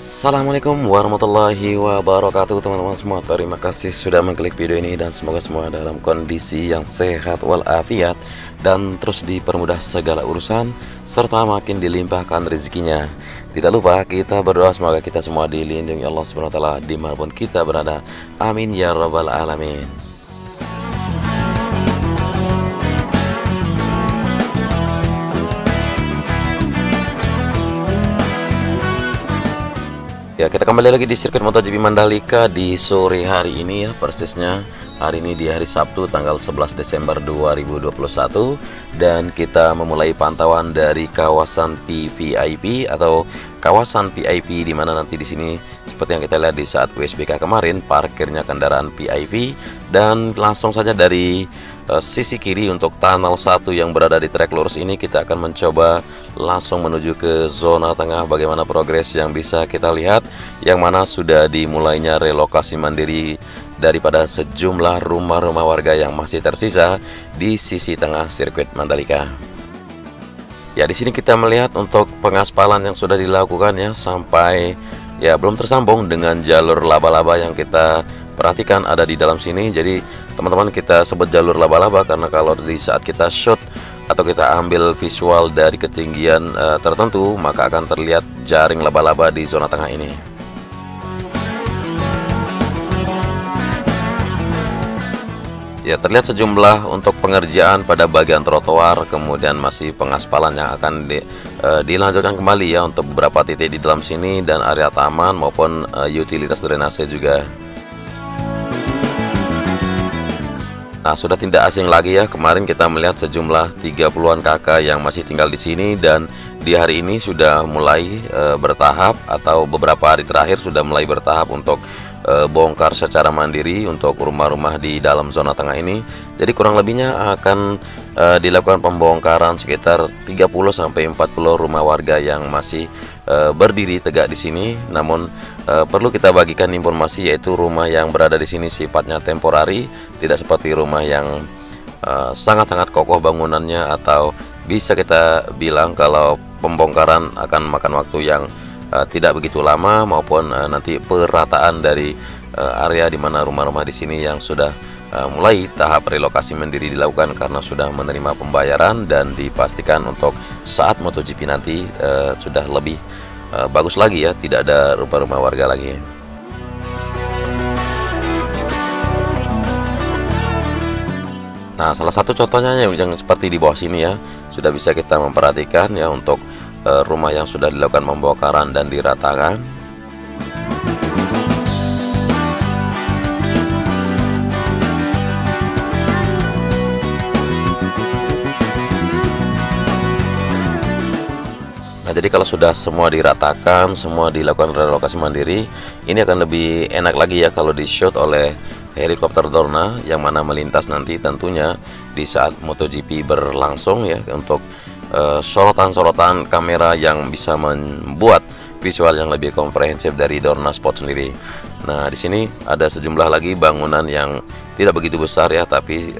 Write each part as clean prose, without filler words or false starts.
Assalamualaikum warahmatullahi wabarakatuh teman-teman semua. Terima kasih sudah mengklik video ini dan semoga semua dalam kondisi yang sehat walafiat dan terus dipermudah segala urusan serta makin dilimpahkan rezekinya. Tidak lupa kita berdoa semoga kita semua dilindungi Allah Subhanahu wa taala dimanapun kita berada. Amin ya rabbal alamin. Ya, kita kembali lagi di sirkuit MotoGP Mandalika di sore hari ini ya, persisnya hari ini di hari Sabtu tanggal 11 Desember 2021 dan kita memulai pantauan dari kawasan VVIP atau kawasan VIP di mana nanti di sini seperti yang kita lihat di saat USBK kemarin parkirnya kendaraan VIP dan langsung saja dari sisi kiri untuk tunnel 1 yang berada di trek lurus ini kita akan mencoba langsung menuju ke zona tengah. Bagaimana progres yang bisa kita lihat yang mana sudah dimulainya relokasi mandiri daripada sejumlah rumah-rumah warga yang masih tersisa di sisi tengah sirkuit Mandalika. Ya, di sini kita melihat untuk pengaspalan yang sudah dilakukan ya sampai ya belum tersambung dengan jalur laba-laba yang kita perhatikan ada di dalam sini. Jadi teman-teman kita sebut jalur laba-laba karena kalau di saat kita shoot atau kita ambil visual dari ketinggian tertentu maka akan terlihat jaring laba-laba di zona tengah ini. Ya, terlihat sejumlah untuk pengerjaan pada bagian trotoar, kemudian masih pengaspalan yang akan dilanjutkan kembali ya untuk beberapa titik di dalam sini dan area taman maupun utilitas drainase juga. Nah, sudah tidak asing lagi ya, kemarin kita melihat sejumlah 30-an kakak yang masih tinggal di sini dan di hari ini sudah mulai bertahap atau beberapa hari terakhir sudah mulai bertahap untuk bongkar secara mandiri untuk rumah-rumah di dalam zona tengah ini. Jadi kurang lebihnya akan dilakukan pembongkaran sekitar 30 sampai 40 rumah warga yang masih berdiri tegak di sini. Namun perlu kita bagikan informasi yaitu rumah yang berada di sini sifatnya temporari, tidak seperti rumah yang sangat-sangat kokoh bangunannya atau bisa kita bilang kalau pembongkaran akan makan waktu yang tidak begitu lama maupun nanti perataan dari area di mana rumah-rumah di sini yang sudah mulai tahap relokasi mandiri dilakukan karena sudah menerima pembayaran dan dipastikan untuk saat MotoGP nanti sudah lebih bagus lagi ya, tidak ada rumah-rumah warga lagi. Nah, salah satu contohnya yang seperti di bawah sini ya, sudah bisa kita memperhatikan ya untuk rumah yang sudah dilakukan pembongkaran dan diratakan. Nah, jadi kalau sudah semua diratakan, semua dilakukan relokasi mandiri, ini akan lebih enak lagi ya kalau di-shoot oleh helikopter Dorna yang mana melintas nanti tentunya di saat MotoGP berlangsung ya untuk sorotan-sorotan kamera yang bisa membuat visual yang lebih komprehensif dari Dorna Sport sendiri. Nah, di sini ada sejumlah lagi bangunan yang tidak begitu besar ya, tapi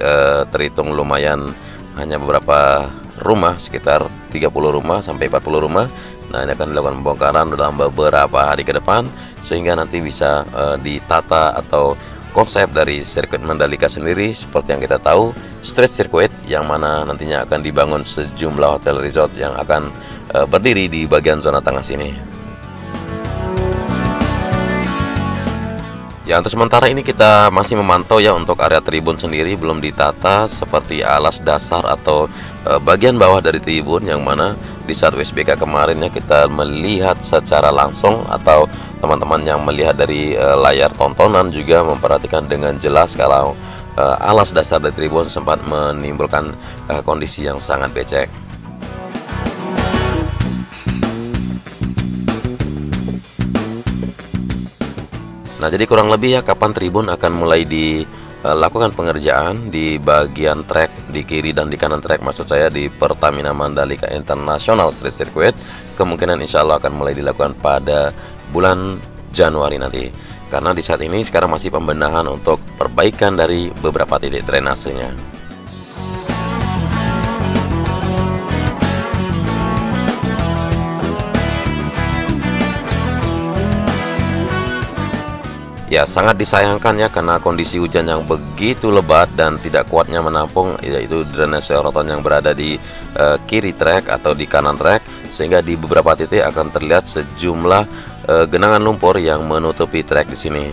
terhitung lumayan, hanya beberapa rumah, sekitar 30 rumah sampai 40 rumah. Nah, ini akan dilakukan pembongkaran dalam beberapa hari ke depan sehingga nanti bisa ditata atau konsep dari sirkuit Mandalika sendiri seperti yang kita tahu street circuit yang mana nantinya akan dibangun sejumlah hotel resort yang akan berdiri di bagian zona tengah sini. Ya, untuk sementara ini kita masih memantau ya untuk area tribun sendiri belum ditata seperti alas dasar atau bagian bawah dari tribun yang mana di saat USBK kemarin ya kita melihat secara langsung atau teman-teman yang melihat dari layar tontonan juga memperhatikan dengan jelas kalau alas dasar dari tribun sempat menimbulkan kondisi yang sangat becek. Nah, jadi kurang lebih ya kapan tribun akan mulai dilakukan pengerjaan di bagian trek di kiri dan di kanan trek, maksud saya di Pertamina Mandalika International Street Circuit, kemungkinan insya Allah akan mulai dilakukan pada bulan Januari nanti. Karena di saat ini sekarang masih pembenahan untuk perbaikan dari beberapa titik drainasenya. Ya, sangat disayangkan ya karena kondisi hujan yang begitu lebat dan tidak kuatnya menampung, yaitu drainase roton yang berada di kiri trek atau di kanan trek, sehingga di beberapa titik akan terlihat sejumlah genangan lumpur yang menutupi trek di sini.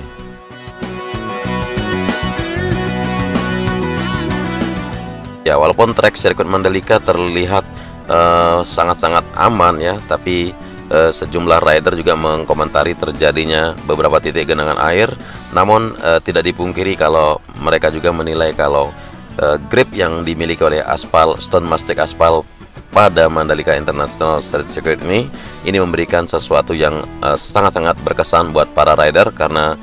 Ya, walaupun trek sirkuit Mandalika terlihat sangat-sangat aman ya, tapi sejumlah rider juga mengkomentari terjadinya beberapa titik genangan air. Namun tidak dipungkiri kalau mereka juga menilai kalau grip yang dimiliki oleh aspal Stone Mastic Aspal pada Mandalika International Street Circuit ini memberikan sesuatu yang sangat-sangat berkesan buat para rider, karena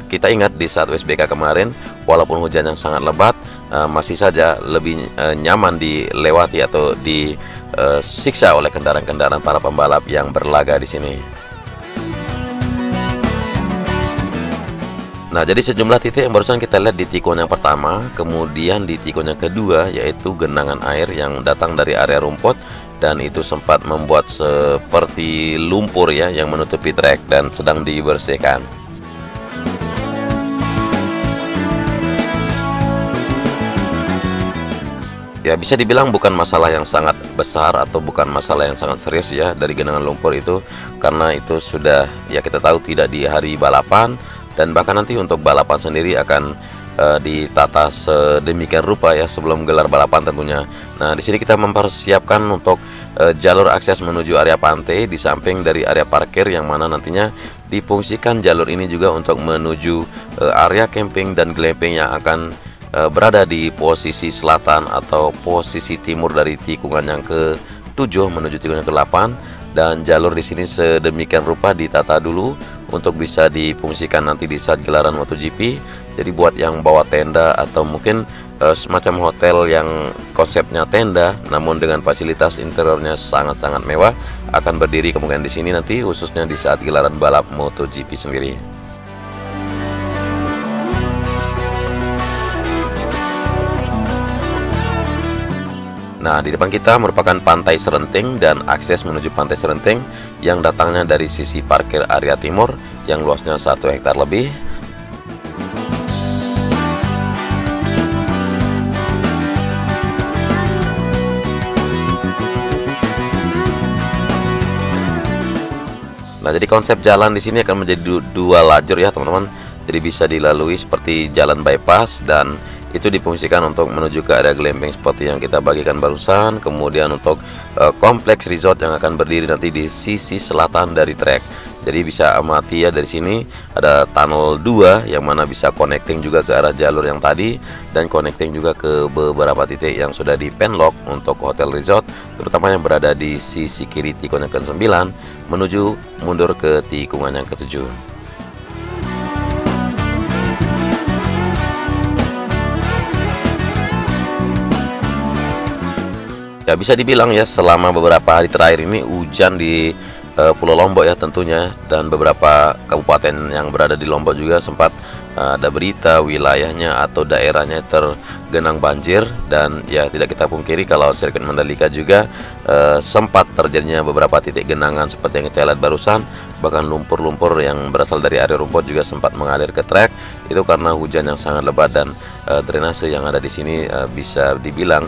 kita ingat di saat USBK kemarin, walaupun hujan yang sangat lebat, masih saja lebih nyaman dilewati atau disiksa oleh kendaraan-kendaraan para pembalap yang berlaga di sini. Nah, jadi sejumlah titik yang barusan kita lihat di tikungan yang pertama, kemudian di tikungan yang kedua, yaitu genangan air yang datang dari area rumput, dan itu sempat membuat seperti lumpur ya yang menutupi trek dan sedang dibersihkan. Ya, bisa dibilang bukan masalah yang sangat besar atau bukan masalah yang sangat serius ya dari genangan lumpur itu, karena itu sudah ya kita tahu tidak di hari balapan, dan bahkan nanti untuk balapan sendiri akan ditata sedemikian rupa ya sebelum gelar balapan tentunya. Nah, di sini kita mempersiapkan untuk jalur akses menuju area pantai di samping dari area parkir, yang mana nantinya difungsikan jalur ini juga untuk menuju area camping dan glamping yang akan berada di posisi selatan atau posisi timur dari tikungan yang ke-7 menuju tikungan yang ke-8, dan jalur di sini sedemikian rupa ditata dulu untuk bisa difungsikan nanti di saat gelaran MotoGP. Jadi buat yang bawa tenda atau mungkin semacam hotel yang konsepnya tenda namun dengan fasilitas interiornya sangat-sangat mewah akan berdiri kemungkinan di sini nanti, khususnya di saat gelaran balap MotoGP sendiri. Nah, di depan kita merupakan Pantai Serenting dan akses menuju Pantai Serenting yang datangnya dari sisi parkir area timur yang luasnya 1 hektar lebih. Nah, jadi konsep jalan di sini akan menjadi dua lajur ya teman-teman. Jadi bisa dilalui seperti jalan bypass, dan itu difungsikan untuk menuju ke area glamping seperti yang kita bagikan barusan. Kemudian untuk kompleks resort yang akan berdiri nanti di sisi selatan dari trek. Jadi bisa amati ya, dari sini ada tunnel 2 yang mana bisa connecting juga ke arah jalur yang tadi, dan connecting juga ke beberapa titik yang sudah di penlock untuk hotel resort, terutama yang berada di sisi kiri tikungan yang ke-9 menuju mundur ke tikungan yang ke-7. Ya, bisa dibilang ya selama beberapa hari terakhir ini hujan di Pulau Lombok ya tentunya, dan beberapa kabupaten yang berada di Lombok juga sempat ada berita wilayahnya atau daerahnya tergenang banjir. Dan ya tidak kita pungkiri kalau sirkuit Mandalika juga sempat terjadinya beberapa titik genangan seperti yang kita lihat barusan. Bahkan lumpur-lumpur yang berasal dari area rumput juga sempat mengalir ke trek, itu karena hujan yang sangat lebat, dan drainase yang ada di sini bisa dibilang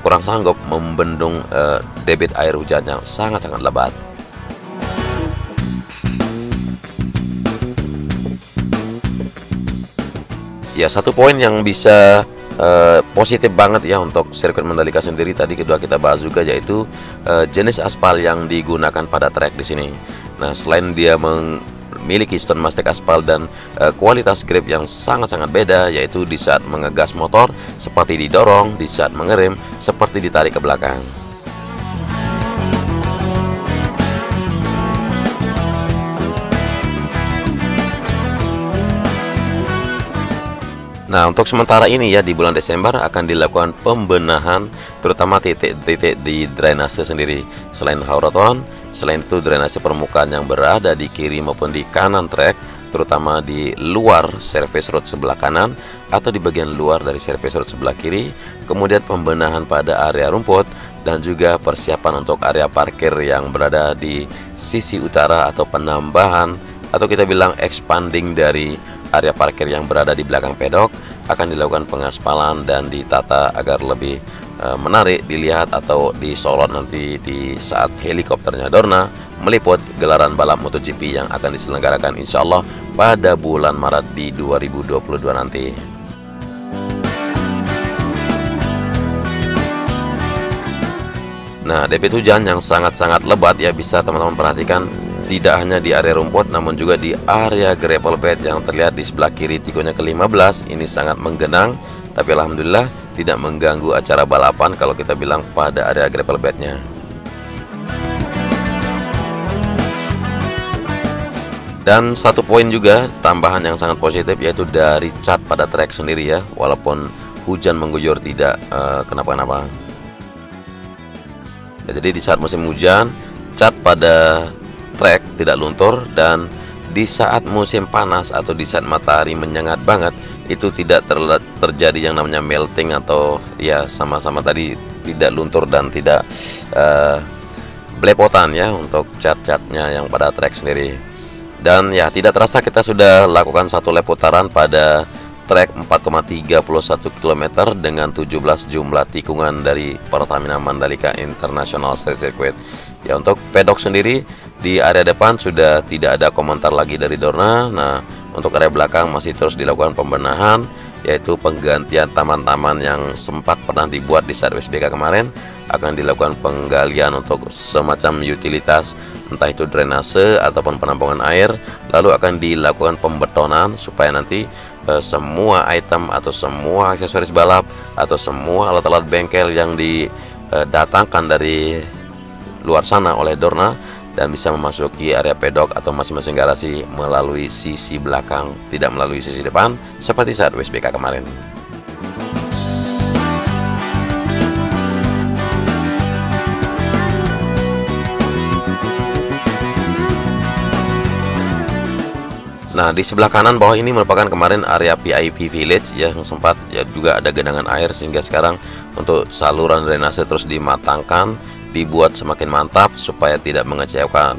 kurang sanggup membendung debit air hujan yang sangat-sangat lebat. Ya, satu poin yang bisa positif banget ya untuk sirkuit Mandalika sendiri tadi kedua kita bahas juga, yaitu jenis aspal yang digunakan pada trek di sini. Nah, selain dia memiliki Stone Mastic Aspal dan kualitas grip yang sangat-sangat beda, yaitu di saat mengegas motor seperti didorong, di saat mengerem seperti ditarik ke belakang. Nah, untuk sementara ini ya di bulan Desember akan dilakukan pembenahan terutama titik-titik di drainase sendiri. Selain hauroton, selain itu drainase permukaan yang berada di kiri maupun di kanan trek, terutama di luar service road sebelah kanan atau di bagian luar dari service road sebelah kiri. Kemudian pembenahan pada area rumput, dan juga persiapan untuk area parkir yang berada di sisi utara atau penambahan atau kita bilang expanding dari area parkir yang berada di belakang pedok akan dilakukan pengaspalan dan ditata agar lebih menarik dilihat atau disorot nanti di saat helikopternya Dorna meliput gelaran balap MotoGP yang akan diselenggarakan insya Allah pada bulan Maret di 2022 nanti. Nah, debit hujan yang sangat-sangat lebat ya, bisa teman-teman perhatikan tidak hanya di area rumput namun juga di area gravel bed yang terlihat di sebelah kiri tikunnya ke-15 ini sangat menggenang, tapi alhamdulillah tidak mengganggu acara balapan kalau kita bilang pada area gravel bednya. Dan satu poin juga tambahan yang sangat positif yaitu dari cat pada trek sendiri ya, walaupun hujan mengguyur tidak kenapa-kenapa. Ya, jadi di saat musim hujan cat pada trek tidak luntur, dan di saat musim panas atau di saat matahari menyengat banget itu tidak terjadi yang namanya melting atau ya sama-sama tadi tidak luntur dan tidak belepotan ya untuk cat-catnya yang pada trek sendiri. Dan ya tidak terasa kita sudah lakukan satu lap putaran pada trek 4,31 km dengan 17 jumlah tikungan dari Pertamina Mandalika International Street Circuit. Ya, untuk pedok sendiri di area depan sudah tidak ada komentar lagi dari Dorna. Nah, untuk area belakang masih terus dilakukan pembenahan, yaitu penggantian taman-taman yang sempat pernah dibuat di saat WSBK kemarin akan dilakukan penggalian untuk semacam utilitas, entah itu drainase ataupun penampungan air, lalu akan dilakukan pembetonan supaya nanti semua item atau semua aksesoris balap atau semua alat-alat bengkel yang didatangkan dari luar sana oleh Dorna dan bisa memasuki area pedok atau masing-masing garasi melalui sisi belakang, tidak melalui sisi depan seperti saat WSBK kemarin. Nah, di sebelah kanan bawah ini merupakan kemarin area VIP Village ya, yang sempat ya juga ada genangan air, sehingga sekarang untuk saluran drainase terus dimatangkan, dibuat semakin mantap supaya tidak mengecewakan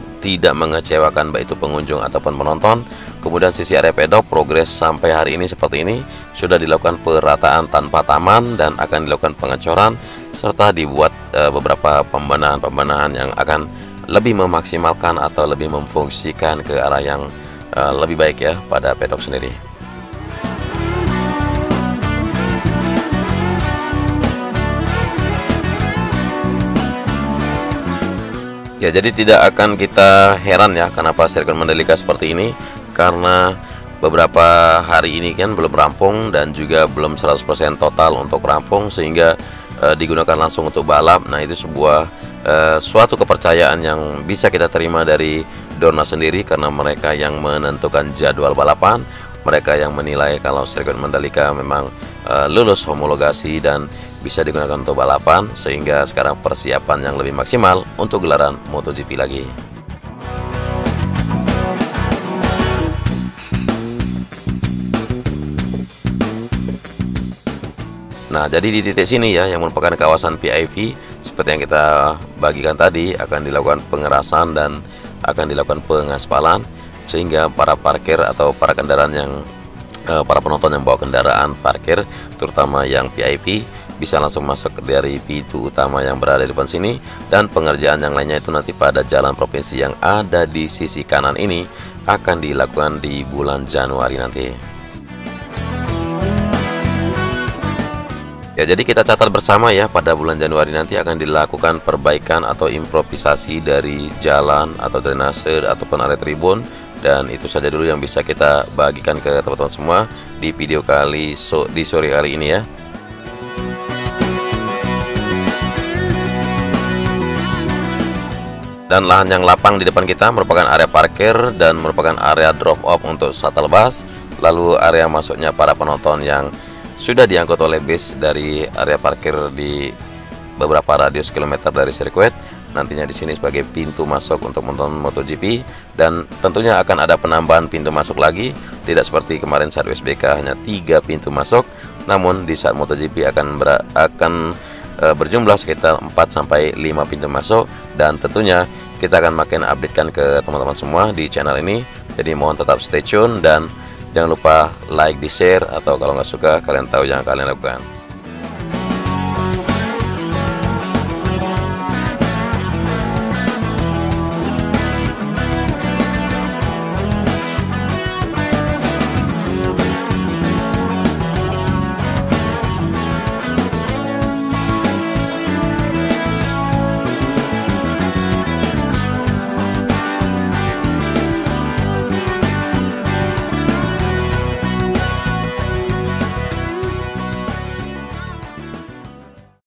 baik itu pengunjung ataupun penonton. Kemudian sisi area pedok progres sampai hari ini seperti ini, sudah dilakukan perataan tanpa taman dan akan dilakukan pengecoran serta dibuat beberapa pembenahan yang akan lebih memaksimalkan atau lebih memfungsikan ke arah yang lebih baik ya pada pedok sendiri. Ya, jadi tidak akan kita heran ya kenapa sirkuit Mandalika seperti ini, karena beberapa hari ini kan belum rampung dan juga belum 100% total untuk rampung sehingga digunakan langsung untuk balap. Nah, itu sebuah suatu kepercayaan yang bisa kita terima dari Dorna sendiri, karena mereka yang menentukan jadwal balapan, mereka yang menilai kalau sirkuit Mandalika memang lulus homologasi dan bisa digunakan untuk balapan, sehingga sekarang persiapan yang lebih maksimal untuk gelaran MotoGP lagi. Nah, jadi di titik sini ya, yang merupakan kawasan VIP seperti yang kita bagikan tadi, akan dilakukan pengerasan dan akan dilakukan pengaspalan sehingga para parkir atau para kendaraan yang para penonton yang bawa kendaraan parkir, terutama yang VIP, bisa langsung masuk dari pintu utama yang berada di depan sini, dan pengerjaan yang lainnya itu nanti pada jalan provinsi yang ada di sisi kanan ini akan dilakukan di bulan Januari nanti. Ya, jadi kita catat bersama ya, pada bulan Januari nanti akan dilakukan perbaikan atau improvisasi dari jalan atau drainase ataupun area tribun, dan itu saja dulu yang bisa kita bagikan ke teman-teman semua di video di sore kali ini ya. Dan lahan yang lapang di depan kita merupakan area parkir dan merupakan area drop off untuk shuttle bus, lalu area masuknya para penonton yang sudah diangkut oleh bis dari area parkir di beberapa radius kilometer dari sirkuit. Nantinya di sini sebagai pintu masuk untuk menonton MotoGP, dan tentunya akan ada penambahan pintu masuk lagi, tidak seperti kemarin saat WSBK hanya 3 pintu masuk, namun di saat MotoGP akan berjumlah sekitar 4-5 pintu masuk, dan tentunya kita akan makin updatekan ke teman-teman semua di channel ini. Jadi mohon tetap stay tune dan jangan lupa like, di share, atau kalau nggak suka kalian tahu jangan kalian lakukan.